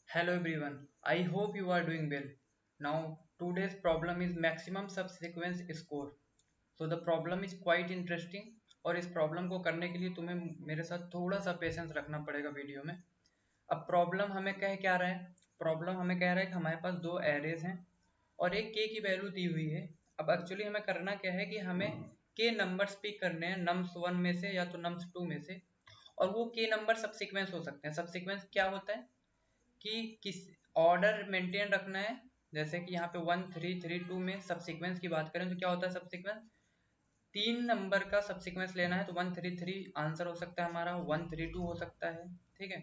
Hello everyone, I hope you are doing well. Now today's problem is maximum subsequence score. So the problem is quite interesting और इस problem को करने के लिए तुम्हें मेरे साथ थोड़ा सा पेशेंस रखना पड़ेगा वीडियो में। अब प्रॉब्लम हमें कह क्या रहा है? प्रॉब्लम हमें कह रहा है कि हमारे पास दो एरेज हैं और एक के की वैल्यू दी हुई है। अब एक्चुअली हमें करना क्या है कि हमें के नंबर्स पिक करने हैं नम्स 1 में से या तो नम्स 2 में से, और वो के नंबर सबसीक्वेंस हो सकते हैं। सबसीक्वेंस क्या होता है कि किस ऑर्डर मेंटेन रखना है। जैसे कि यहाँ पे 1 3 3 2 में सबसीक्वेंस की बात करें तो क्या होता है सबसीक्वेंस, 3 नंबर का सबसीक्वेंस लेना है तो 1 3 3 आंसर हो सकता है हमारा, 1 3 2 हो सकता है। ठीक है,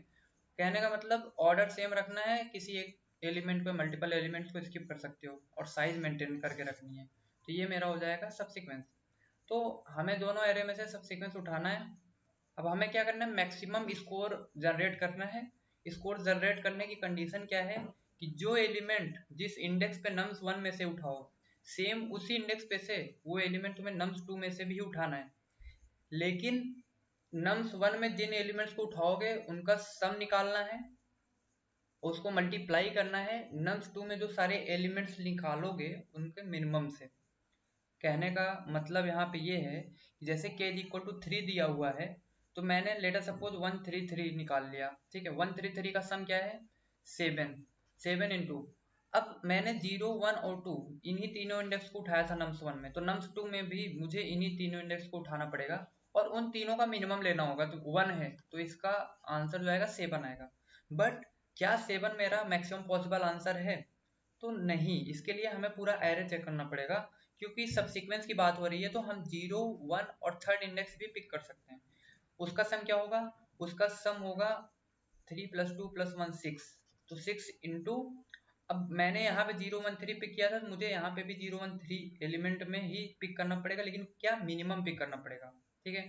कहने का मतलब ऑर्डर सेम रखना है, किसी एक एलिमेंट को मल्टीपल एलिमेंट्स को स्किप कर सकते हो और साइज मेंटेन करके रखनी है। तो ये मेरा हो जाएगा सबसीक्वेंस। तो हमें दोनों एरे में से सबसीक्वेंस उठाना है। अब हमें क्या करना है, मैक्सिमम स्कोर जनरेट करना है। स्कोर जनरेट करने की कंडीशन क्या है कि जो एलिमेंट जिस इंडेक्स पे नम्स 1 में से उठाओ, सेम उसी इंडेक्स पे से वो एलिमेंट तुम्हें नम्स 2 में से भी उठाना है। लेकिन नम्स 1 में जिन एलिमेंट्स को उठाओगे उनका सम निकालना है, उसको मल्टीप्लाई करना है नम्स 2 में जो सारे एलिमेंट्स निकालोगे उनके मिनिमम से। कहने का मतलब यहाँ पे ये है कि जैसे k इज इक्वल टू 3 दिया हुआ है, तो मैंने लेटर सपोज 1 3 3 निकाल लिया। ठीक है, 1 3 3 का सम क्या है, 7। 7 इंटू, अब मैंने 0 1 और 2 इन्हीं तीनों इंडेक्स को उठाया था नम्स 1 में, तो नम्स 2 में भी मुझे इन्हीं तीनों इंडेक्स को उठाना पड़ेगा और उन तीनों का मिनिमम लेना होगा। तो 1 है तो इसका आंसर जो आएगा 7 आएगा। बट क्या 7 मेरा मैक्सिमम पॉसिबल आंसर है? तो नहीं, इसके लिए हमें पूरा एरे चेक करना पड़ेगा। क्योंकि सबसीक्वेंस की बात हो रही है तो हम 0 1 और थर्ड इंडेक्स भी पिक कर सकते हैं। उसका सम क्या होगा, उसका सम होगा 3 + 2 + 1 6। तो 6 इंटू, अब मैंने यहाँ पे 0 1 3 पिक किया था तो मुझे यहाँ पे भी 0 1 3 एलिमेंट में ही पिक करना पड़ेगा, लेकिन क्या मिनिमम पिक करना पड़ेगा। ठीक है,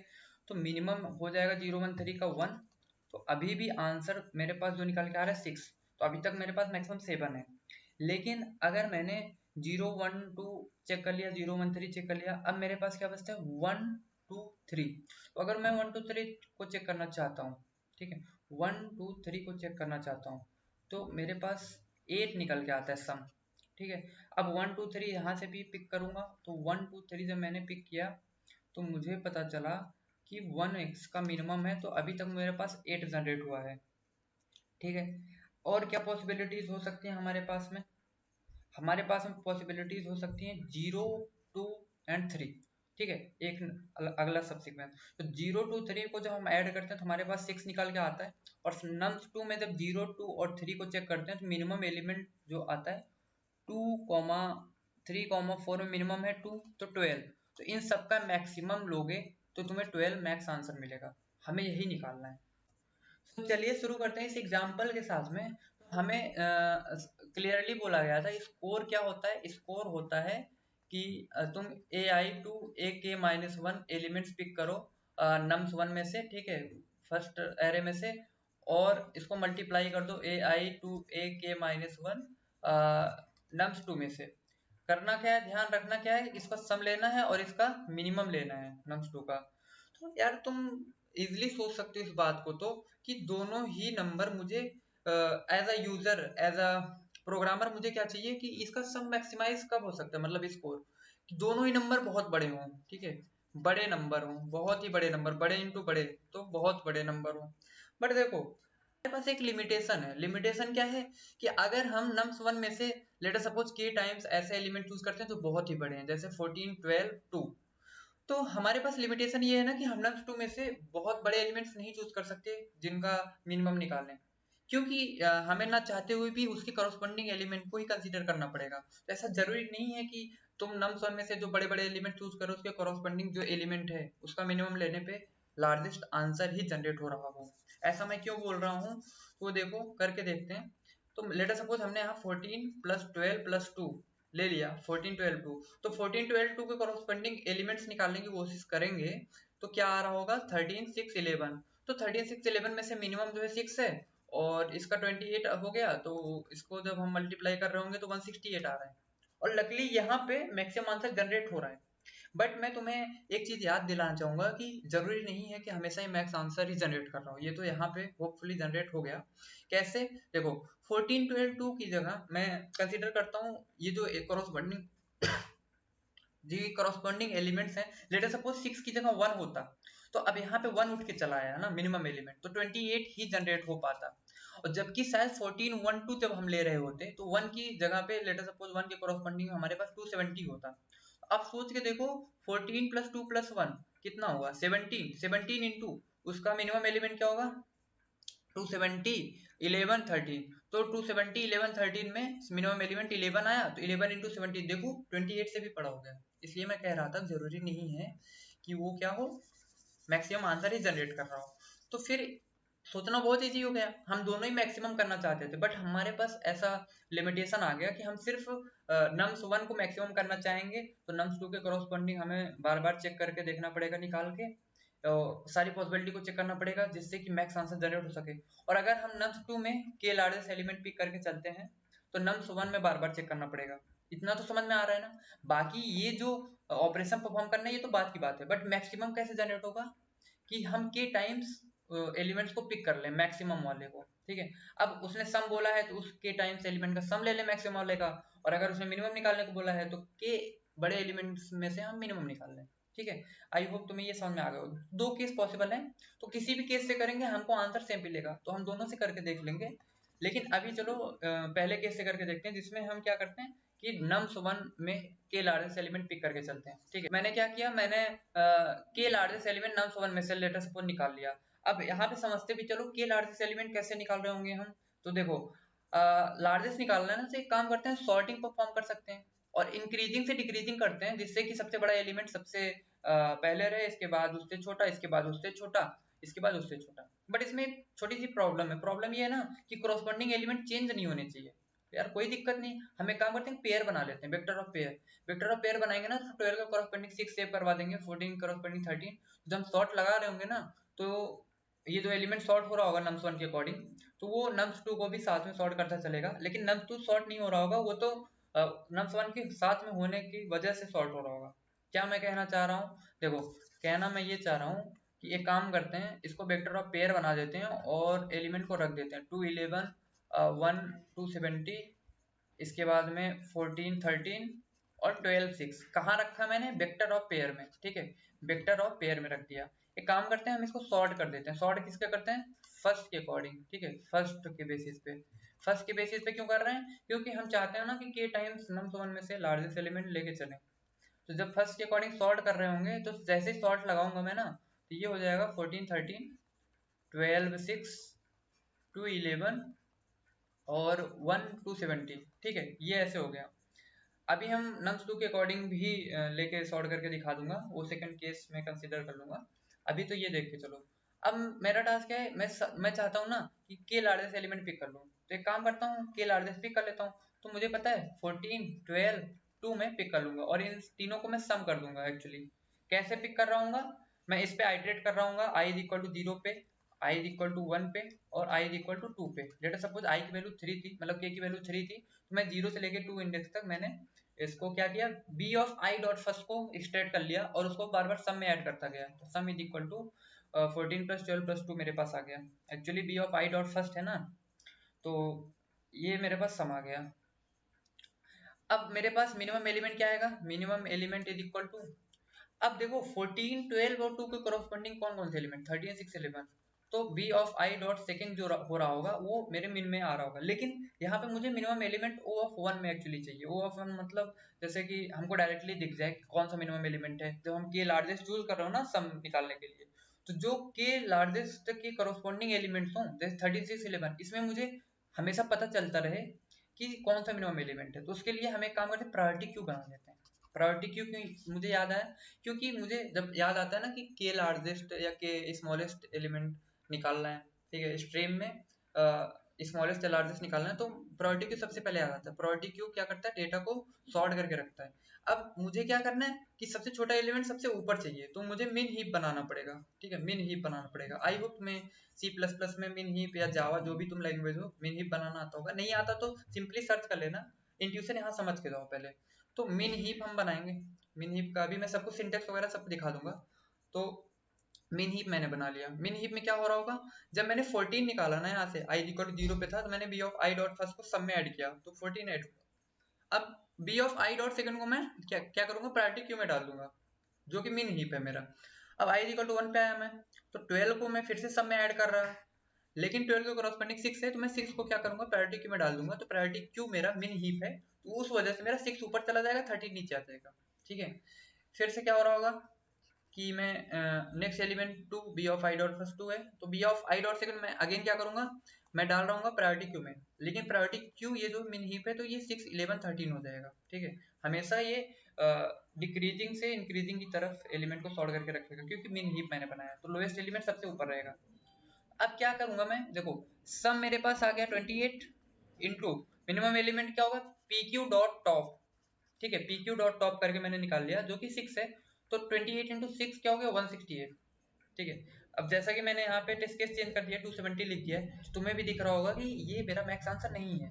तो मिनिमम हो जाएगा 0 1 3 का 1। तो अभी भी आंसर मेरे पास जो निकाल के आ रहा है 6। तो अभी तक मेरे पास मैक्सिमम 7 है। लेकिन अगर मैंने 0 1 2 चेक कर लिया, 0 1 3 चेक कर लिया, अब मेरे पास क्या बचता है 1 2 3। तो अगर मैं 1 2 3 को चेक करना चाहता हूँ, ठीक है, 1 2 3 को चेक करना चाहता हूँ, तो मेरे पास 8 निकल के आता है सम। ठीक है, अब 1 2 3 यहाँ से भी पिक करूंगा, तो 1 2 3 जब मैंने पिक किया तो मुझे पता चला कि 1x का मिनिमम है, तो अभी तक मेरे पास 8 जनरेट हुआ है। ठीक है, और क्या पॉसिबिलिटीज हो सकती हैं हमारे पास में? हमारे पास में पॉसिबिलिटीज हो सकती हैं 0 2 एंड 3। ठीक है, एक अगला सबसीक्वेंस, तो 0 2 3 को जब हम ऐड करते हैं तो हमारे पास 6 निकल के आता है। और नम्स 2 में जब 0 2 और 3 को चेक करते हैं तो मिनिमम एलिमेंट जो आता है 2 3 4 में मिनिमम है 2, तो 12। तो इन सब का मैक्सिमम लोगे तो तुम्हें 12 मैक्स आंसर मिलेगा। हमें यही निकालना है। तो चलिए शुरू करते हैं इस एग्जाम्पल के साथ में। हमें क्लियरली बोला गया था स्कोर क्या होता है। स्कोर होता है कि तुम ai टू ए के -1 एलिमेंट्स पिक करो नम्स 1 में से, ठीक है, फर्स्ट एरे में से, और इसको मल्टीप्लाई कर दो ai टू ए के -1 नम्स 2 में से। करना क्या है, ध्यान रखना क्या है, इसका सम लेना है और इसका मिनिमम लेना है नम्स 2 का। तो यार तुम इजिली सोच सकते हो इस बात को तो, कि दोनों ही नंबर मुझे as a user, as a programmer मुझे क्या चाहिए कि इसका सम मैक्सिमाइज कब हो सकता है, मतलब स्कोर कि दोनों ही नंबर बहुत बड़े हों। ठीक है, बड़े नंबर हों, बहुत ही बड़े नंबर, बड़े इंटू बड़े, तो बहुत बड़े नंबर हों। बट देखो हमारे पास एक लिमिटेशन है। लिमिटेशन क्या है कि अगर हम नम्स 1 में से let us suppose k times ऐसे एलिमेंट चूज करते हैं जो बहुत ही बड़े हैं, जैसे 14 12 2, तो हमारे पास लिमिटेशन ये है ना कि हम नम्स 2 में से बहुत बड़े एलिमेंट्स नहीं चूज कर सकते जिनका मिनिमम निकालें, क्योंकि हमें ना चाहते हुए भी उसके करस्पॉन्डिंग एलिमेंट को ही कंसीडर करना पड़ेगा। तो ऐसा जरूरी नहीं है कि तुम नम्स 1 में से जो बड़े बड़े एलिमेंट चूज करो उसके करस्पॉन्डिंग जो एलिमेंट है उसका मिनिमम लेने पे लार्जेस्ट आंसर ही जनरेट हो रहा हो। ऐसा मैं क्यों बोल रहा हूँ, तो देखो करके देखते हैं। तो लेट अस सपोज हमने यहाँ 14 + 12 + 2 ले लिया, 14 12 2, तो 14 12 2 के कॉरस्पॉन्डिंग एलिमेंट्स निकालने की कोशिश करेंगे तो क्या आ रहा होगा 13 6 11। तो 13 6 11 में से मिनिमम जो है 6 है और इसका 28 हो गया, तो इसको जब हम मल्टीप्लाई कर रहे होंगे तो 168 आ रहा है। और लकली यहाँ पे मैक्सिमम आंसर जनरेट हो रहा है। बट मैं तुम्हें एक चीज याद दिलाना चाहूंगा कि जरूरी नहीं है कि हमेशा ही मैक्स आंसर ही जनरेट कर रहा हूँ। ये तो यहाँ पे होपफुली जनरेट हो गया। कैसे? देखो 14 12 2 की जगह मैं कंसीडर करता हूँ ये जो करॉस्पॉन्डिंग एलिमेंट्स हैं। लेट अस सपोज 6 की जगह 1 होता, तो अब यहाँ पे 1 उठ के चला आया ना मिनिमम एलिमेंट, तो 28 ही जनरेट हो पाता। और जबकि शायद 14 1 2 जब हम ले रहे होते तो 1 की जगह पे लेट अस सपोज 1 के करॉस्पॉन्डिंग हमारे पास 270 होता। अब सोच के देखो 14 प्लस 2 प्लस 1 कितना हुआ? 17। 17 इंटू उसका मिनिमम एलिमेंट क्या होगा? 270 11 13। तो 270 11 13 में मिनिमम एलिमेंट 11 आया, तो 11 इंटू 17 देखो 28 से भी बड़ा हो गया। इसलिए मैं कह रहा था जरूरी नहीं है कि वो क्या हो, मैक्सिमम आंसर ही जनरेट कर रहा हो। तो फिर सोचना बहुत इजी हो गया, हम दोनों ही मैक्सिमम करना चाहते थे, बट हमारे पास ऐसा लिमिटेशन आ गया कि हम सिर्फ नम्स 1 को मैक्सिमम करना चाहेंगे, तो नम्स 2 के करॉस्पॉन्डिंग हमें बार बार चेक करके देखना पड़ेगा निकाल के, सारी पॉसिबिलिटी को चेक करना पड़ेगा जिससे कि मैक्स आंसर जनरेट हो सके। और अगर हम नम्स 2 में के लार्जेस्ट एलिमेंट पिक करके चलते हैं तो नम्स 1 में बार बार चेक करना पड़ेगा। इतना तो समझ में आ रहा है ना? बाकी ये जो ऑपरेशन परफॉर्म करना है ये तो बात की बात है, बट मैक्सिमम कैसे जनरेट होगा कि हम के टाइम्स एलिमेंट्स को पिक कर लें मैक्सिमम वाले को। ठीक है, अब उसने सम बोला है तो उसके टाइम्स एलिमेंट का सम ले लें मैक्सिमम वाले का, और अगर उसने मिनिमम निकालने को बोला है तो के बड़े एलिमेंट्स में से हम मिनिमम निकाल लें। ठीक है, आई होप तुम्हें ये समझ में आ गया। दो केस पॉसिबल है, तो किसी भी केस से करेंगे हमको आंसर सेम मिलेगा, तो हम दोनों से करके देख लेंगे। लेकिन अभी चलो पहले केस से करके देखते हैं जिसमें हम क्या करते हैं कि नम्स 1 में के लार्जेस्ट एलिमेंट पिक करके चलते हैं। ठीक है, मैंने क्या किया, मैंने के लार्जेस्ट एलिमेंट नम्स 1 में से लेट अस सपोज निकाल लिया। अब यहाँ पे समझते भी चलो के लार्जेस्ट एलिमेंट कैसे निकाल रहे होंगे हम। तो देखो लार्जेस्ट निकालना है ना, तो एक काम करते हैं सॉर्टिंग परफॉर्म कर सकते हैं और इंक्रीजिंग से डिक्रीजिंग करते हैं, जिससे कि सबसे बड़ा एलिमेंट सबसे पहले रहे, इसके बाद उससे छोटा, इसके बाद उससे छोटा, इसके बाद उससे छोटा। बट इसमें एक छोटी सी प्रॉब्लम है, प्रॉब्लम ये है ना कि करॉस्पॉन्डिंग एलिमेंट चेंज नहीं होने चाहिए। यार कोई दिक्कत नहीं, हम एक काम करते हैं पेयर बना लेते हैं, vector of pair. Vector of pair बनाएंगे ना तो 12 का करॉस्पॉन्डिंग 6 सेव करवा देंगे, 14 करॉस्पॉन्डिंग 13। जब हम सॉर्ट लगा रहे होंगे ना तो ये जो एलिमेंट सॉर्ट हो रहा होगा नम्स 1 के अकॉर्डिंग, तो वो नम्स 2 को भी साथ में सॉर्ट करता चलेगा। लेकिन नम्स 2 सॉर्ट नहीं हो रहा होगा, वो तो नम्स 1 के साथ में होने की वजह से सॉर्ट हो रहा होगा। क्या मैं कहना चाह रहा हूँ? देखो कहना मैं ये चाह रहा हूँ कि एक काम करते हैं, इसको वेक्टर ऑफ पेयर बना देते हैं और एलिमेंट को रख देते हैं 2 11 1 270, इसके बाद में 14 13 और 12 6। कहाँ रखा मैंने? वेक्टर ऑफ पेयर में। ठीक है, वेक्टर ऑफ पेयर में रख दिया। एक काम करते हैं हम इसको सॉर्ट कर देते हैं। सॉर्ट किसका करते हैं? फर्स्ट के अकॉर्डिंग। ठीक है, फर्स्ट के बेसिस पे। फर्स्ट के बेसिस पे क्यों कर रहे हैं? क्योंकि हम चाहते हैं ना कि के टाइम्स नम्स 1 में से लार्जेस्ट एलिमेंट लेके चलें। तो जब फर्स्ट के अकॉर्डिंग सॉर्ट कर रहे होंगे तो जैसे ही सॉर्ट लगाऊंगा मैं ना, तो ये हो जाएगा 14 13 12 6 2 11 और 1 270। ठीक है, ये ऐसे हो गया। अभी हम नम्स 2 के अकॉर्डिंग भी लेके सॉर्ट करके दिखा दूंगा, वो सेकंड केस में कंसीडर कर लूंगा। अभी तो ये देख के चलो। अब मेरा टास्क क्या है, मैं चाहता हूँ ना कि के लार्जेस्ट एलिमेंट पिक कर लूँ। तो एक काम करता हूँ, के लार्जेस्ट पिक कर लेता हूँ। तो मुझे पता है 14 12 2 में पिक कर लूंगा और इन तीनों को मैं सम कर दूंगा। एक्चुअली कैसे पिक कर रहा हूँ, मैं इस पे आइटरेट कर रहा हूँ, i इज इक्वल टू 0 पे, i इज इक्वल टू 1 पे और i इज इक्वल टू 2 पे। लेट अस सपोज i की वैल्यू 3 थी, मतलब k की वैल्यू 3 थी, तो मैं 0 से लेके 2 इंडेक्स तक मैंने इसको क्या किया, B of I dot first को एक्सट्रैक्ट कर लिया और उसको बार बार सम में ऐड करता गया। तो sum is equal to 14 plus 12 plus 2 मेरे पास आ गया। Actually B of I dot first है ना, तो ये मेरे पास सम आ गया। अब मेरे पास मिनिमम एलिमेंट क्या आएगा? Minimum element is equal to, अब देखो 14 12 और 2 के करॉस्पॉन्डिंग कौन कौन से एलिमेंट? 13 6 11। तो B of I dot second जो हो रहा होगा वो मेरे मिन में आ रहा होगा, लेकिन यहाँ पे मुझे मिनिमम एलिमेंट ओ ऑफ 1 में एक्चुअली चाहिए। ओ ऑफ 1 मतलब जैसे कि हमको डायरेक्टली दिख जाए कौन सा मिनिमम एलिमेंट है। जब हम के लार्जेस्ट चूज कर रहे हो ना सम निकालने के लिए, तो जो के लार्जेस्ट के करॉस्पॉन्डिंग एलिमेंट्स हों जैसे 13 6 11, इसमें मुझे हमेशा पता चलता रहे कि कौन सा मिनिमम एलिमेंट है। तो उसके लिए हम एक काम करते हैं, प्रायोरिटी क्यू बना लेते हैं। प्रायोरिटी क्यू क्यों मुझे याद आया? क्योंकि मुझे जब याद आता है ना कि के लार्जेस्ट या के स्मॉलेस्ट एलिमेंट निकालना है, ठीक है, स्ट्रीम में स्मॉलेस्ट या लार्जेस्ट निकालना है, तो प्रायोरिटी क्यू सबसे पहले याद आता है। प्रायोरिटी क्यू क्या करता है? डेटा को सॉर्ट करके रखता है। अब मुझे क्या करना है कि सबसे छोटा एलिमेंट सबसे ऊपर चाहिए, तो मुझे मिन हीप बनाना पड़ेगा। ठीक है, मिन हीप बनाना पड़ेगा। आई होप तुम्हें सी प्लस प्लस में मिन हीप या जावा जो भी तुम लैंग्वेज हो मिन हीप बनाना आता होगा। नहीं आता तो सिंपली सर्च कर लेना, इंट्यूशन यहाँ समझ के जाओ पहले। तो मिन हीप हम बनाएंगे। मिन हीप का अभी मैं सबको सिंटेक्स वगैरह सब दिखा दूंगा। तो मिन हीप मैंने बना लिया। मिन हीप में क्या हो रहा होगा, जब मैंने 14 निकाला ना यहाँ से i इक्वल टू 0 पे था, तो मैंने b of i dot first को सब में ऐड किया तो 14 ऐड हुआ। अब b of i dot second को मैं क्या क्या करूंगा, प्रायोरिटी क्यू में डाल दूंगा, जो कि मिन हीप है मेरा। अब i इक्वल टू 1 पे आया मैं, तो 12 को मैं फिर से सब में ऐड कर रहा, लेकिन 12 के क्रॉसपेंडिंग 6 है, तो मैं 6 को क्या करूंगा, प्रायोरिटी क्यू में डाल दूंगा। तो प्रायोरिटी क्यू मेरा मिन हीप है, तो उस वजह से मेरा 6 ऊपर चला जाएगा, 13 नीचे आ जाएगा। ठीक है, फिर से क्या हो रहा होगा कि मैं next element to B of I dot first 2 है, तो B of I dot second मैं अगेन क्या करूंगा, मैं डाल रहा हूँ प्रायोरिटी क्यू में, लेकिन प्रायोरिटी क्यू ये जो मिन हीप है, तो ये 6 11 13 हो जाएगा। ठीक है, हमेशा ये डिक्रीजिंग से इंक्रीजिंग की तरफ एलिमेंट को सॉर्ट करके रखेगा, क्योंकि मिन हीप मैंने बनाया, तो लोएस्ट एलिमेंट सबसे ऊपर रहेगा। अब क्या करूंगा मैं, देखो सम मेरे पास आ गया 28 इंटू मिनिमम एलिमेंट क्या होगा, पी क्यू डॉट टॉप। ठीक है, पी क्यू डॉट टॉप करके मैंने निकाल लिया, जो कि 6 है। तो 28 इंटू 6 क्या हो गया, 168। ठीक है, अब जैसा कि मैंने यहाँ पे टेस्ट केस चेंज कर दिया, 270 लिख दिया है, तो तुम्हें भी दिख रहा होगा कि ये मेरा मैक्स आंसर नहीं है।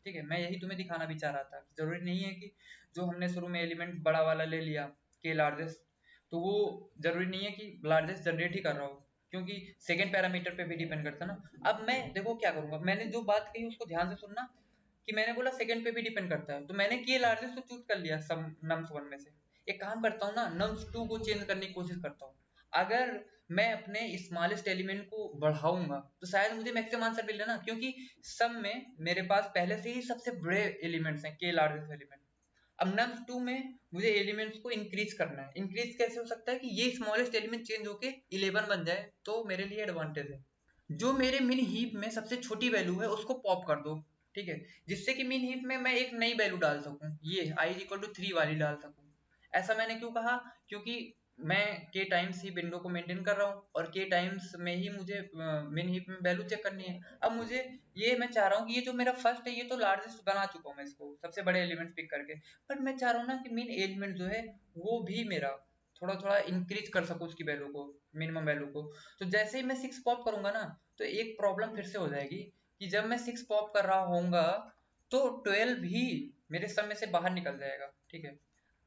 ठीक है, मैं यही तुम्हें दिखाना भी चाह रहा था, जरूरी नहीं है कि जो हमने शुरू में एलिमेंट बड़ा वाला ले लिया के लार्जेस्ट, तो वो जरूरी नहीं है कि लार्जेस्ट जनरेट ही कर रहा हो, क्योंकि सेकंड पैरामीटर पे भी डिपेंड करता है ना। अब मैं देखो क्या करूंगा, मैंने जो बात कही उसको ध्यान से सुनना, कि मैंने बोला सेकंड पे भी डिपेंड करता है, तो मैंने के लार्जेस्ट को चूज कर लिया सम नम्स 1 में से। एक काम करता हूँ ना, नम्स 2 को चेंज करने की कोशिश करता हूँ। अगर मैं अपने स्मॉलेस्ट एलिमेंट को बढ़ाऊंगा तो शायद मुझे मैक्सिमम आंसर मिले ना, क्योंकि सम में मेरे पास पहले से ही सबसे बड़े एलिमेंट्स हैं, के लार्जेस्ट एलिमेंट। अब नम्स 2 में मुझे एलिमेंट्स को इंक्रीज करना है। इंक्रीज कैसे हो सकता है कि ये स्मॉलेस्ट एलिमेंट चेंज होके 11 बन जाए, तो मेरे लिए एडवांटेज है। जो मेरे मिन हीप में सबसे छोटी वैल्यू है उसको पॉप कर दो। ठीक है, जिससे कि मिन हीप में मैं एक नई वैल्यू डाल सकूं, ये i इक्वल टू 3 वाली डाल सकूं। ऐसा मैंने क्यों कहा, क्योंकि मैं के टाइम्स ही विंडो को मेंटेन कर रहा हूँ, और के टाइम्स में ही मुझे मिन हीप में वैल्यू चेक करनी है। अब मुझे ये मैं चाह रहा हूँ कि ये जो मेरा फर्स्ट है, ये तो लार्जेस्ट बना चुका हूँ मैं इसको, सबसे बड़े एलिमेंट पिक करके, बट मैं चाह रहा हूँ ना कि मिन एलिमेंट जो है वो भी मेरा थोड़ा थोड़ा इंक्रीज कर सकूं उसकी वैल्यू को, मिनिमम वैल्यू को। तो जैसे ही मैं 6 पॉप करूंगा ना, तो एक प्रॉब्लम फिर से हो जाएगी, कि जब मैं 6 पॉप कर रहा होऊंगा, तो 12 भी मेरे सम में से बाहर निकल जाएगा। ठीक है,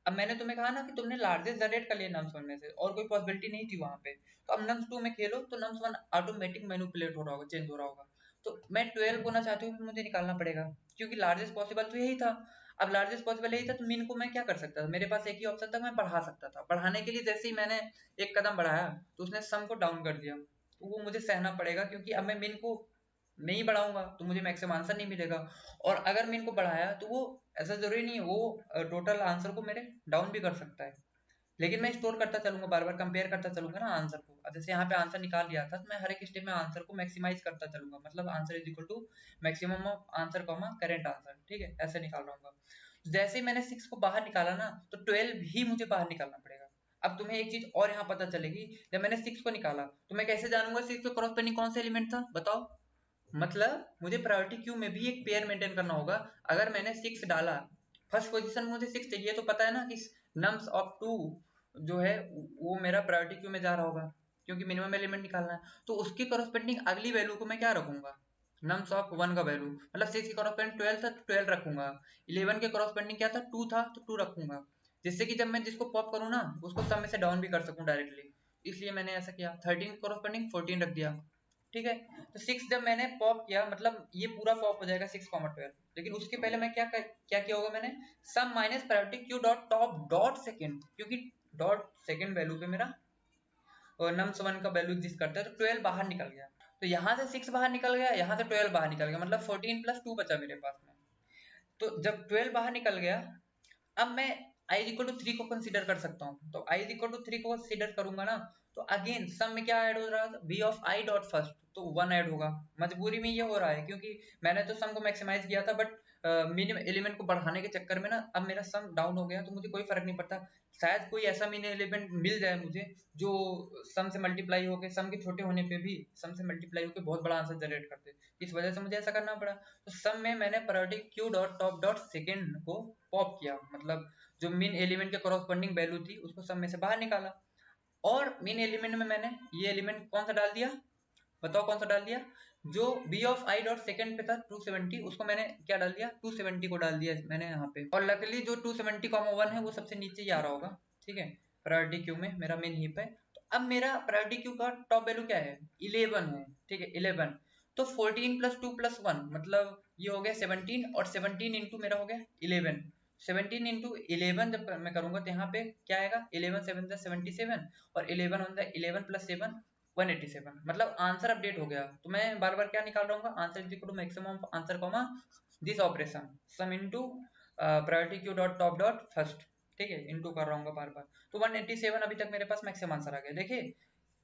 अब मैंने तुम्हें कहा ना कि तुमने लार्जेस्ट जनरेट कर लिया नम्स 1 में से, और कोई पॉसिबिलिटी नहीं थी वहां पे, तो अब नम्स 2 में खेलो तो नम्स 1 ऑटोमेटिक मैनिपुलेट हो रहा होगा, चेंज हो रहा होगा। तो मैं 12 को ना चाहती हूँ, मुझे निकालना पड़ेगा, क्योंकि लार्जेस्ट पॉसिबल तो यही था। अब लार्जेस्ट पॉसिबल यही था, तो मिन को मैं क्या कर सकता था, मेरे पास एक ही ऑप्शन था, मैं बढ़ा सकता था। बढ़ाने के लिए जैसे ही मैंने एक कदम बढ़ाया, तो उसने सम को डाउन कर दिया, तो वो मुझे सहना पड़ेगा, क्योंकि अब मैं मिन को नहीं बढ़ाऊंगा तो मुझे मैक्सिमम आंसर नहीं मिलेगा। और अगर मैं इनको बढ़ाया, तो वो ऐसा जरूरी नहीं है, वो टोटल आंसर को मेरे डाउन भी कर सकता है। लेकिन मैं स्टोर करता चलूंगा, बार बार कंपेयर करता चलूंगा ना आंसर को। अब जैसे यहाँ पे आंसर निकाल लिया था, तो मैं हर एक स्टेप में आंसर को मैक्सिमाइज करता चलूंगा, मतलब answer is equal to maximum of answer comma current answer. ठीक है, ऐसे निकाल रहा हूँ। जैसे ही मैंने 6 को बाहर निकाला ना, तो 12 भी मुझे बाहर निकालना पड़ेगा। अब तुम्हें एक चीज और यहाँ पता चलेगी, जब मैंने 6 को निकाला, तो मैं कैसे जानूंगा 6 के क्रॉसपेंडिंग कौन सा एलिमेंट था, बताओ। मतलब मुझे प्रायोरिटी क्यू में भी एक पेयर मेंटेन करना होगा। अगर मैंने 6 डाला, फर्स्ट पोजीशन मुझे 6 चाहिए, तो पता है ना कि नम्स ऑफ 2 जो है वो मेरा प्रायोरिटी क्यू में जा रहा होगा, क्योंकि मिनिमम एलिमेंट निकालना है। तो उसकी कॉरस्पेंडिंग अगली वैल्यू को मैं क्या रखूंगा, नम्स ऑफ 1 का वैल्यू, मतलब 6 की कॉरस्पेंडिंग 12 था तो 12 रखूंगा। 11 के कॉरस्पेंडिंग क्या था, 2 था तो 2 रखूंगा, जिससे कि जब मैं जिसको पॉप करूँ ना, उसको सब में से डाउन भी कर सकूं डायरेक्टली। इसलिए मैंने ऐसा किया, 13 कॉरस्पेंडिंग 14 रख दिया। ठीक है, तो 6 जब मैंने पॉप किया, मतलब ये पूरा पॉप हो जाएगा 6,12, लेकिन उसके पहले मैं क्या किया होगा, मैंने sum minus priority Q dot top dot second, क्योंकि डॉट सेकंड वैल्यू पे मेरा और नम्स 1 का वैल्यू एग्जिस्ट करता है, तो 12 बाहर निकल गया। तो यहाँ से 6 बाहर निकल गया, यहाँ से 12 बाहर निकल गया, मतलब 14 प्लस 2 बचा मेरे पास में। तो जब 12 बाहर निकल गया, अब मैं i इक्वल टू 3 को कंसीडर कर सकता हूँ। तो i इक्वल टू 3 को कंसीडर करूंगा ना, तो अगेन सम में क्या ऐड हो रहा है, v of i dot first, तो 1 ऐड होगा। मजबूरी में ये हो रहा है, क्योंकि मैंने तो सम को मैक्सिमाइज किया था, बट मिनिमम एलिमेंट को बढ़ाने के चक्कर में ना अब मेरा सम डाउन हो गया, तो मुझे कोई फर्क नहीं पड़ता। शायद कोई ऐसा मिनिमम एलिमेंट मिल जाए मुझे, जो सम से मल्टीप्लाई होके, सम के छोटे होने पे भी सम से मल्टीप्लाई होके बहुत बड़ा आंसर जनरेट करते, इस वजह से मुझे ऐसा करना पड़ा। तो सम में मैंने priority queue dot top dot second को पॉप किया, मतलब जो मेन एलिमेंट के कॉरस्पॉन्डिंग वैल्यू थी उसको सब में से बाहर निकाला। और मेन एलिमेंट में मैंने ये एलिमेंट कौन सा डाल दिया, बताओ कौन सा डाल दिया, जो B of I dot second पे था 270, उसको मैंने क्या डाल दिया, 270 को डाल दिया मैंने यहाँ पे। और लकीली जो 270,1 है वो सबसे नीचे ही आ रहा होगा, ठीक है, प्रायोरिटी क्यू में मेरा मेन हीप है। तो अब मेरा प्रायोरिटी क्यू का टॉप वैल्यू क्या है, 11 है, ठीक है 11। तो 14 प्लस 2 प्लस 1 मतलब ये हो गया 17, और 17 इंटू मेरा हो गया 11। 17 इंटू 11 जब मैं करूंगा तो यहाँ पे क्या आएगा, 11 7 77, और 11 वन 11 प्लस 7 187, मतलब आंसर अपडेट हो गया। तो मैं बार बार क्या निकाल रहा हूँ, answer is equal to maximum answer comma this operation sum into priority Q dot top dot first, ठीक है, इनटू कर रहा हूँ बार बार। तो 187 अभी तक मेरे पास मैक्सिमम आंसर आ गया। देखिए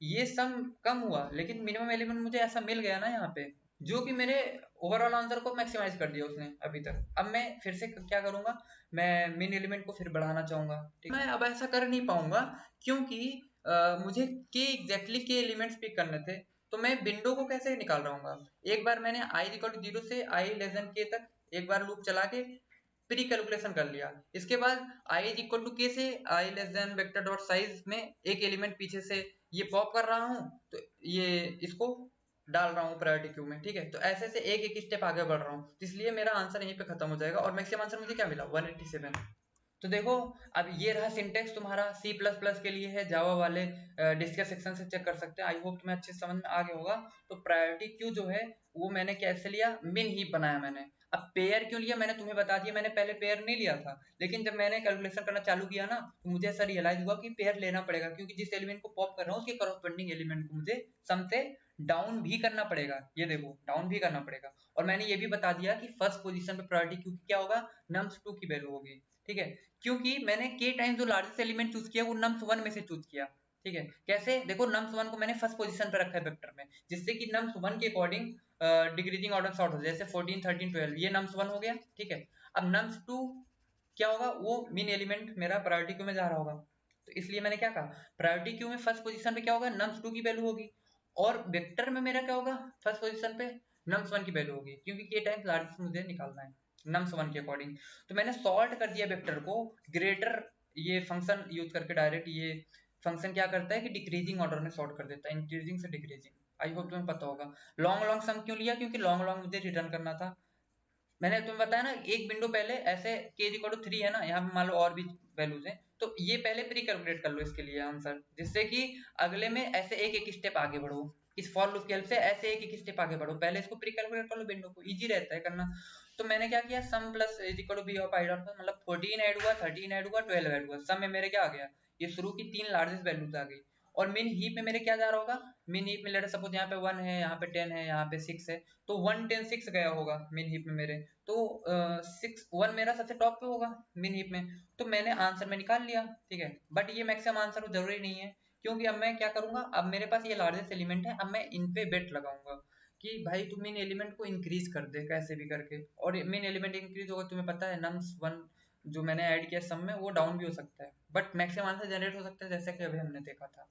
ये सम कम हुआ लेकिन मिनिमम एलिमेंट मुझे ऐसा मिल गया ना यहाँ पे, जो कि मेरे ओवरऑल आंसर को मैक्सिमाइज कर दिया उसने अभी तक। अब मैं फिर से क्या करूंगा, मैं मिन एलिमेंट को फिर बढ़ाना चाहूंगा, ठीक है। मैं अब ऐसा कर नहीं पाऊंगा क्योंकि मुझे के एग्जैक्टली के एलिमेंट्स पिक करने थे। तो मैं विंडो को कैसे निकाल रहा हूँ, एक बार मैंने i इक्वल टू 0 से i लेस देन k तक एक बार लूप चला के प्री कैलकुलेशन कर लिया। इसके बाद i is equal to k से i less than vector dot size में एक एलिमेंट पीछे से ये पॉप कर रहा हूँ, तो ये इसको डाल रहा हूँ प्रायोरिटी क्यू में, ठीक है। तो ऐसे से एक एक स्टेप आगे बढ़ रहा हूँ, इसलिए मेरा आंसर यहीं पे खत्म हो जाएगा और मैक्सिमम आंसर मुझे क्या मिला 187। तो देखो अब ये रहा सिंटेक्स तुम्हारा सी प्लस प्लस के लिए है, जावा वाले डिस्कस सेक्शन से चेक कर सकते हैं। आई होप तुम्हें अच्छे से समझ में आ गया होगा। तो प्रायोरिटी क्यू जो है वो मैंने कैसे लिया, मिन हीप बनाया मैंने। अब पेयर क्यों लिया मैंने तुम्हें बता दिया, मैंने पहले पेयर नहीं लिया था, लेकिन जब मैंने कैलकुलेशन करना चालू किया ना तो मुझे ऐसा रियलाइज हुआ कि पेयर लेना पड़ेगा, क्योंकि जिस एलिमेंट को पॉप कर रहा हूँ उसके करस्पॉन्डिंग एलिमेंट को मुझे सम से डाउन भी करना पड़ेगा। ये देखो डाउन भी करना पड़ेगा। और मैंने ये भी बता दिया कि फर्स्ट पोजीशन पे प्रायोरिटी क्यू की क्या होगा, nums2 की वैल्यू होगी, ठीक है। क्योंकि मैंने k टाइम जो लार्जेस्ट एलिमेंट चूज किया वो nums1 में से चूज किया, ठीक है। कैसे, देखो nums1 को मैंने फर्स्ट पोजीशन पे रखा है वेक्टर में, जिससे कि nums1 के अकॉर्डिंग डिक्रीजिंग ऑर्डर सॉर्ट हो जाए, जैसे 14 13 12 ये nums1 हो गया, ठीक है। अब nums2 क्या होगा, वो मिन एलिमेंट मेरा प्रायोरिटी क्यू में जा रहा होगा। तो इसलिए मैंने क्या कहा, प्रायोरिटी क्यू में फर्स्ट पोजीशन पे क्या होगा, nums2 की वैल्यू होगी, और वेक्टर में मेरा क्या होगा, फर्स्ट पोजीशन पे nums1 की वैल्यू होगी, क्योंकि k टाइम्स लार्जेस्ट मुझे निकालना है nums1 के अकॉर्डिंग। तो मैंने सॉर्ट कर दिया वेक्टर को ग्रेटर ये फंक्शन यूज करके, डायरेक्ट ये फंक्शन क्या करता है कि डिक्रीजिंग ऑर्डर में सॉर्ट कर देता है, इंक्रीजिंग से डिक्रीजिंग। आई होप तुम्हें पता होगा। लॉन्ग लॉन्ग सम क्यों लिया, क्योंकि लॉन्ग लॉन्ग मुझे रिटर्न करना था। मैंने तुम्हें बताया ना एक विंडो पहले ऐसे k इक्वल टू 3 है ना, यहाँ पे मान लो और भी वैल्यूज हैं, तो ये पहले प्री कैलकुलेट कर लो इसके लिए आंसर, जिससे कि अगले में ऐसे एक एक स्टेप आगे बढ़ो। इस फॉर लूप की हेल्प से ऐसे एक एक स्टेप आगे बढ़ो, पहले इसको प्री कैलकुलेट कर लो विंडो को, इजी रहता है करना। तो मैंने क्या किया, sum plus is equal to B of I dot, मतलब 14 ऐड हुआ, 13 ऐड हुआ, 12 ऐड हुआ, सम में मेरे क्या आ गया, ये शुरू की 3 लार्जेस्ट वैल्यूज आ गई। और मिन हीप में मेरे क्या जा रहा होगा, मिन हीप में लेट सपोज यहाँ पे 1 है, यहाँ पे 10 है, यहाँ पे 6 है, तो 1 10 6 गया होगा मिन हीप में मेरे। तो 6 1 मेरा सबसे टॉप पे होगा मिन हीप में, तो मैंने आंसर में निकाल लिया, ठीक है। बट ये मैक्सिमम आंसर जरूरी नहीं है, क्योंकि अब मैं क्या करूंगा, अब मेरे पास ये लार्जेस्ट एलिमेंट है, अब मैं इन पे बेट लगाऊंगा कि भाई तू मेन एलिमेंट को इंक्रीज कर दे कैसे भी करके। और मेन एलिमेंट इंक्रीज होगा, तुम्हें पता है नम्स वन जो मैंने ऐड किया सम में वो डाउन भी हो सकता है, बट मैक्सिमम आंसर जनरेट हो सकता है, जैसा कि अभी हमने देखा था।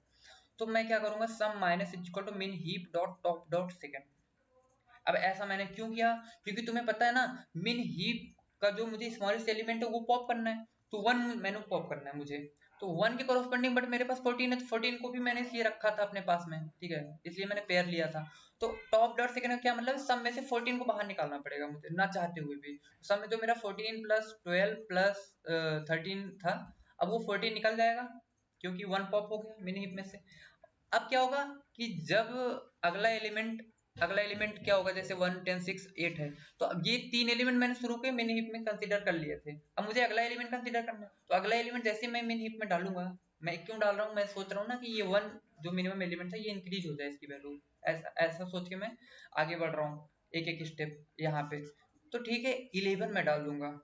तो मैं क्या करूंगा, सम माइनस इक्वल टू मिन heap dot top dot second. अब ऐसा मैंने क्यों किया, क्योंकि तुम्हें पता है ना मिन हीप का जो मुझे स्मॉलेस्ट एलिमेंट है वो पॉप करना है, तो 1 मैंने पॉप करना है मुझे। तो 1 के कॉरस्पॉन्डिंग, बट मेरे पास 14 है, तो 14 को भी मैंने इसलिए रखा था अपने पास में, ठीक है, इसलिए मैंने पेयर लिया था। तो टॉप डॉट सेकंड का क्या मतलब, सब में से 14 को बाहर निकालना पड़ेगा मुझे ना चाहते हुए भी। सब में जो मेरा 14 प्लस 12 प्लस 13 था, अब वो 14 निकल जाएगा क्योंकि 1 पॉप हो गया मिन हीप में से। अब क्या होगा कि जब अगला एलिमेंट अगला एलिमेंट क्या होगा, जैसे 1 10 6 8 है, तो अब ये 3 एलिमेंट मैंने शुरू के मिन हीप में कंसीडर कर लिए थे, अब मुझे अगला एलिमेंट कंसीडर करना है। तो अगला एलिमेंट जैसे मैं मिन हीप में डालूंगा, मैं क्यों डाल रहा हूँ, मैं सोच रहा हूँ ना कि ये 1 जो मिनिमम एलिमेंट है ये इंक्रीज हो जाए इसकी वैल्यू, ऐसा ऐसा सोच के मैं आगे बढ़ रहा हूँ एक एक स्टेप यहाँ पे। तो ठीक है 11 मैं डाल दूंगा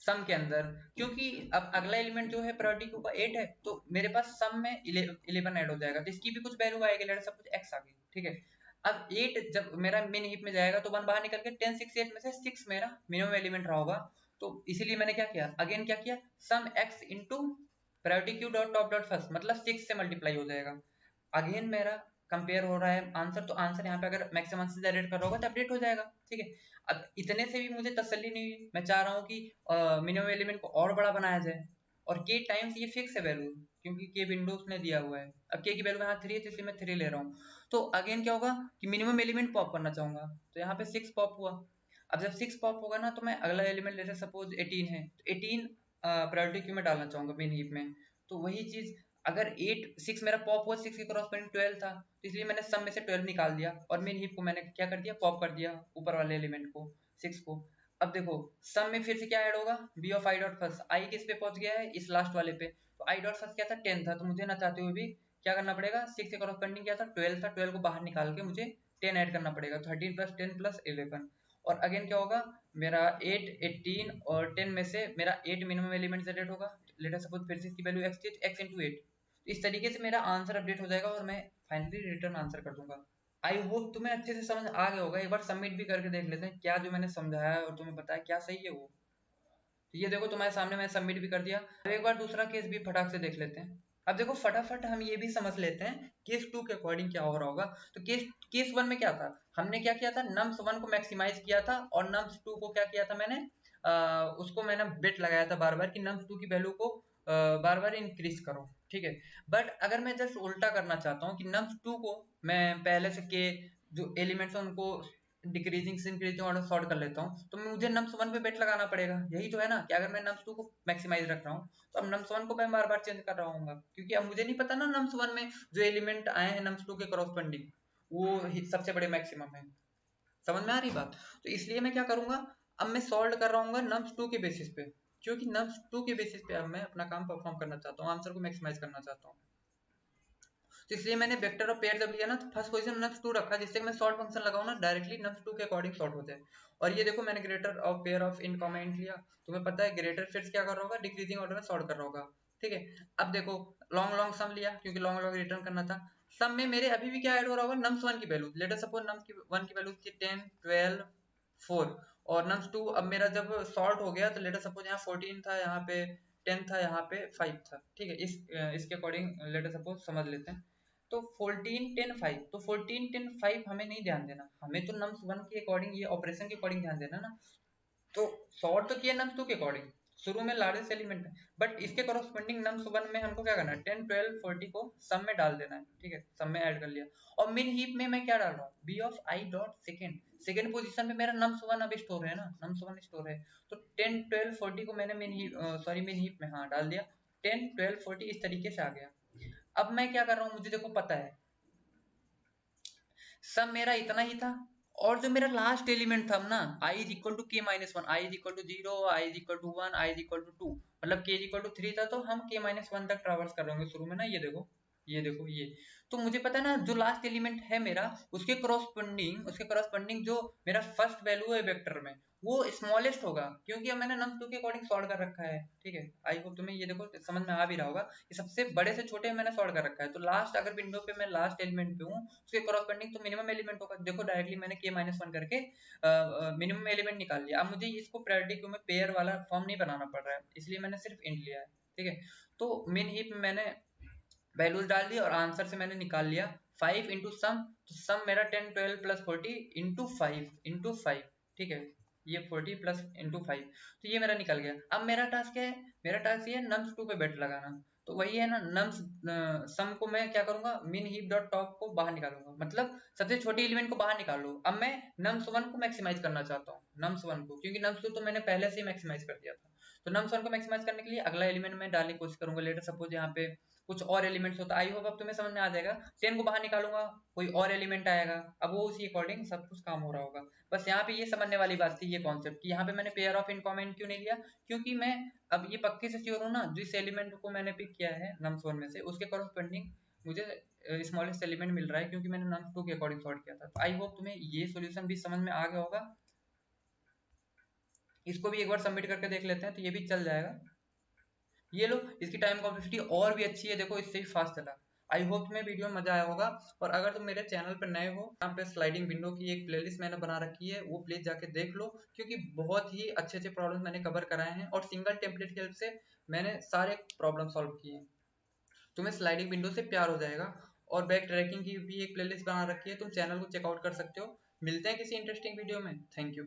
सम के अंदर, क्योंकि अब अगला एलिमेंट जो है प्रायोरिटी क्यू का 8 है, तो मेरे पास सम में 11 ऐड हो जाएगा, तो इसकी भी कुछ वैल्यू आएगी, लेट सब कुछ x आ गई, ठीक है। अब 8 जब मेरा मिन हीप में जाएगा तो 1 बाहर निकल के 10 6 8 में से 6 मेरा मिनिमम एलिमेंट रहा होगा। तो इसीलिए मैंने क्या किया, अगेन क्या किया, सम x into priority Q dot top dot first, मतलब 6 से मल्टीप्लाई हो जाएगा। अगेन मेरा कंपेयर हो रहा है आंसर, तो आंसर यहाँ पे अगर मैक्सिमम आंसर जनरेट कर रहा होगा तो अपडेट हो जाएगा, ठीक है। अब इतने से भी मुझे तसल्ली नहीं हुई, मैं चाह रहा हूँ कि मिनिमम एलिमेंट को और बड़ा बनाया जाए, और k टाइम्स ये फिक्स है वैल्यू, क्योंकि k विंडोज ने दिया हुआ है। अब k की वैल्यू यहाँ 3 है, तो इसलिए मैं 3 ले रहा हूँ। तो अगेन क्या होगा कि मिनिमम एलिमेंट पॉप करना चाहूंगा, तो यहाँ पे 6 पॉप हुआ। अब जब 6 पॉप होगा ना, तो मैं अगला एलिमेंट लेते सपोज 18 है, तो 18 प्रायोरिटी क्यू में डालना चाहूंगा मेन हीप में। तो वही चीज, अगर 6 मेरा पॉप हुआ, 6 के क्रॉसपेंडिंग 12 था, तो इसलिए मैंने सम में से 12 निकाल दिया और मेन हीप को मैंने क्या कर दिया, पॉप कर दिया ऊपर वाले एलिमेंट को, 6 को। अब देखो सम में फिर से क्या ऐड होगा, B of I dot first, I किस पे पहुंच गया है, इस लास्ट वाले पे, तो आई डॉट फर्स्ट क्या था, 10 था, तो मुझे ना चाहते हुए भी क्या करना पड़ेगा, 6 के कॉरस्पॉन्डिंग क्या था, 12 था, 12 को बाहर निकाल के मुझे 10 ऐड करना पड़ेगा, 13 प्लस 10 प्लस 11। और अगेन क्या होगा, मेरा 8, 18 और 10 में से मेरा 8 मिनिमम एलिमेंट जनरेट होगा, लेट सपोज फिर से इसकी वैल्यू x थी, x इंटू 8। तो इस तरीके से मेरा आंसर अपडेट हो जाएगा और मैं फाइनली रिटर्न आंसर कर दूंगा। आई होप तुम्हें अच्छे से समझ आ गया होगा। एक बार सबमिट भी करके देख लेते हैं क्या जो मैंने समझाया है और तुम्हें बताया क्या सही है वो। तो ये देखो तुम्हारे सामने मैं सबमिट भी कर दिया। अब एक बार दूसरा केस भी फटाक से देख लेते हैं। अब देखो फटाफट हम ये भी समझ लेते हैं केस 2 के अकॉर्डिंग क्या हो रहा होगा। तो केस 1 में क्या था, हमने क्या किया था, नम्स 1 को मैक्सिमाइज किया था और नम्स 2 को क्या किया था, मैंने उसको मैंने बेट लगाया था बार बार कि नम्स 2 की वैल्यू को बार बार इंक्रीज करो, ठीक है। बट अगर मैं जस्ट उल्टा करना चाहता हूँ कि नम्स 2 को मैं पहले से के जो एलिमेंट्स हैं उनको डिक्रीजिंग से इंक्रीजिंग ऑर्डर सॉर्ट कर लेता हूँ, तो मुझे नम्स 1 पे बेट लगाना पड़ेगा। यही तो है ना कि अगर मैं नम्स 2 को मैक्सिमाइज रख रहा हूँ तो अब नम्स 1 को मैं बार बार चेंज कर रहा हूँ, क्योंकि अब मुझे नहीं पता ना नम्स 1 में जो एलिमेंट आए हैं नम्स 2 के करस्पॉन्डिंग वो सबसे बड़े मैक्सिमम है। समझ में आ रही बात। तो इसलिए मैं क्या करूंगा, अब मैं सॉल्व कर रहा हूँ नम्स 2 के बेसिस पे, क्योंकि नम्स 2 के बेसिस पे अब मैं अपना काम परफॉर्म करना चाहता हूँ, आंसर को मैक्सिमाइज करना चाहता हूँ। तो इसलिए मैंने वेक्टर और पेयर जब लिया ना तो फर्स्ट पोजीशन नम्स 2 रखा, जिससे मैं सॉर्ट फंक्शन लगाऊं ना डायरेक्टली नम्स 2 के अकॉर्डिंग सॉर्ट हो जाए। और ये देखो मैंने ग्रेटर और पेयर ऑफ इन कॉमेंट लिया, तुम्हें पता है ग्रेटर फिर क्या कर रहा होगा, डिक्रीजिंग ऑर्डर में सॉर्ट कर रहा होगा, ठीक है। अब देखो लॉन्ग लॉन्ग सम लिया क्योंकि लॉन्ग लॉन्ग रिटर्न करना था। सम में मेरे अभी भी क्या ऐड हो रहा होगा, नम्स 1 की value, let us suppose nums की 1 की वैल्यू थी 10, 12, 4 और नम्स 2 अब मेरा जब सॉल्ट हो गया तो लेट अस सपोज यहाँ 14 था, यहाँ पे 10 था, यहाँ पे 5 था, ठीक है। इसके अकॉर्डिंग लेट अस सपोज समझ लेते हैं। तो 14 10 5, तो 14 10 5 हमें नहीं ध्यान देना, हमें तो नम्स 1 के अकॉर्डिंग ये ऑपरेशन के अकॉर्डिंग ध्यान देना ना। तो सॉर्ट तो किया नम्स 2 के अकॉर्डिंग, शुरू में लार्जेस्ट एलिमेंट है, बट इसके कॉरस्पॉन्डिंग नम्स 1 में हमको क्या करना है, 10 12 40 को सम में डाल देना है, ठीक है, सम में ऐड कर लिया। और मिन हीप में मैं क्या डाल रहा हूँ, B of I dot second, second position में मेरा नम्स 1 अभी स्टोर है ना, नम्स 1 स्टोर है। तो 10 12 40 को मैंने मिन हीप मिन हीप में हाँ डाल दिया, 10 12 40 इस तरीके से आ गया। अब मैं क्या कर रहा हूँ, मुझे देखो पता है सब मेरा इतना ही था, और जो मेरा लास्ट एलिमेंट था ना, i is equal to K minus one, I is equal to 0, I is equal to 1, I is equal to 2, मतलब k इज इक्वल टू 3 था, तो हम k माइनस 1 तक ट्रेवर्स कर रहे होंगे शुरू में ना। ये देखो ये देखो ये, तो मुझे पता है ना जो लास्ट एलिमेंट है मेरा उसके करस्पॉन्डिंग जो मेरा फर्स्ट वैल्यू है वेक्टर में वो स्मॉलेस्ट होगा, क्योंकि अब मैंने num 2 के अकॉर्डिंग सॉर्ट कर रखा है, ठीक है। आई होप तुम्हें ये देखो समझ में आ भी रहा होगा कि सबसे बड़े से छोटे मैंने सॉर्ट कर रखा है, तो लास्ट अगर विंडो पे मैं लास्ट एलिमेंट पे हूँ उसके करस्पॉन्डिंग तो मिनिमम एलिमेंट होगा। देखो डायरेक्टली मैंने k माइनस वन करके मिनिमम एलिमेंट निकाल लिया। अब मुझे इसको प्रायोरिटी क्यू में पेयर वाला फॉर्म नहीं बनाना पड़ रहा है, इसलिए मैंने सिर्फ इंट लिया है, ठीक है। तो मिन हीप में मैंने वैल्यूज डाल दी और आंसर से मैंने निकाल लिया 5 इंटू सम, तो सम मेरा 10 12 प्लस 40 इंटू 5, ठीक है, ये 40 प्लस इंटू 5, तो ये मेरा निकल गया। अब मेरा टास्क क्या है, मेरा टास्क ये है नम्स 2 पे बेट लगाना। तो वही है ना नम्स सम को मैं क्या करूंगा, मिन हीप डॉट टॉप को बाहर निकालूंगा, मतलब सबसे छोटी एलिमेंट को बाहर निकाल लो। अब मैं नम्स 1 को मैक्सिमाइज करना चाहता हूँ, नम्स 1 को, क्योंकि नम्स 2 तो मैंने पहले से ही मैक्सिमाइज कर दिया था। तो नम्स 1 को मैक्सिमाइज करने के लिए अगला एलिमेंट में डालने की कोशिश करूंगा, लेटर सपोज यहाँ पे कुछ और एलिमेंट्स होता है, आई होप अब तुम्हें समझ में आ जाएगा। 10 को बाहर निकालूंगा, कोई और एलिमेंट आएगा, अब वो उसी अकॉर्डिंग सब कुछ काम हो रहा होगा। बस यहाँ पे ये समझने वाली बात थी, ये कॉन्सेप्ट कि यहाँ पे मैंने पेयर ऑफ इन कॉमेंट क्यों नहीं लिया, क्योंकि मैं अब ये पक्के से श्योर हूँ ना जिस एलिमेंट को मैंने पिक किया है नम्स 1 में से उसके कॉरस्पॉन्डिंग मुझे स्मॉलेस्ट एलिमेंट मिल रहा है, क्योंकि मैंने नम्स 2 के अकॉर्डिंग सॉर्ट किया था। तो आई होप तुम्हें ये सोल्यूशन भी समझ में आ गया होगा। इसको भी एक बार सबमिट करके देख लेते हैं, तो ये भी चल जाएगा। ये लो इसकी टाइम कॉम्प्लेक्सिटी और भी अच्छी है, देखो इससे भी फास्ट चला। आई होप तुम्हें वीडियो में मजा आया होगा। और अगर तुम मेरे चैनल पर नए हो, यहाँ पे स्लाइडिंग विंडो की एक प्लेलिस्ट मैंने बना रखी है, वो प्लीज जाके देख लो, क्योंकि बहुत ही अच्छे अच्छे प्रॉब्लम मैंने कवर कराए हैं और सिंगल टेम्पलेट की हेल्प से मैंने सारे प्रॉब्लम सॉल्व किए हैं। तुम्हें स्लाइडिंग विंडो से प्यार हो जाएगा। और बैक ट्रैकिंग की भी एक प्लेलिस्ट बना रखी है, तुम चैनल को चेकआउट कर सकते हो। मिलते हैं किसी इंटरेस्टिंग वीडियो में। Thank you.